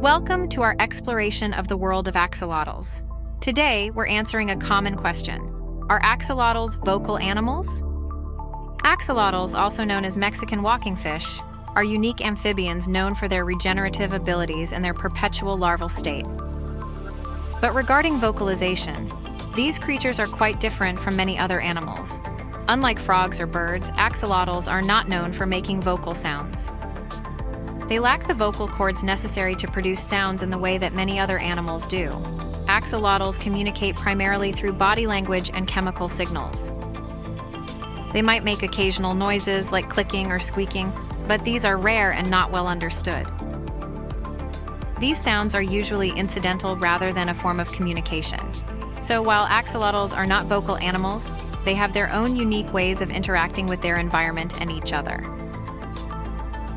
Welcome to our exploration of the world of axolotls. Today, we're answering a common question. Are axolotls vocal animals? Axolotls, also known as Mexican walking fish, are unique amphibians known for their regenerative abilities and their perpetual larval state. But regarding vocalization, these creatures are quite different from many other animals. Unlike frogs or birds, axolotls are not known for making vocal sounds. They lack the vocal cords necessary to produce sounds in the way that many other animals do. Axolotls communicate primarily through body language and chemical signals. They might make occasional noises like clicking or squeaking, but these are rare and not well understood. These sounds are usually incidental rather than a form of communication. So while axolotls are not vocal animals, they have their own unique ways of interacting with their environment and each other.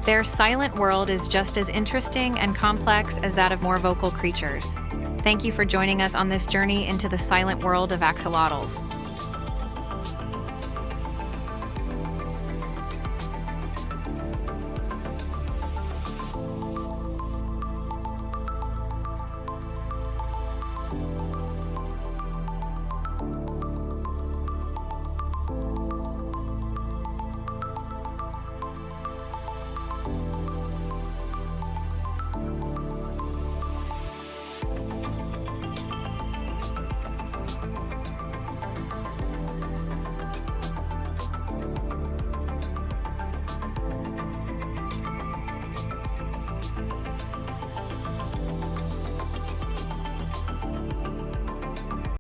Their silent world is just as interesting and complex as that of more vocal creatures. Thank you for joining us on this journey into the silent world of axolotls.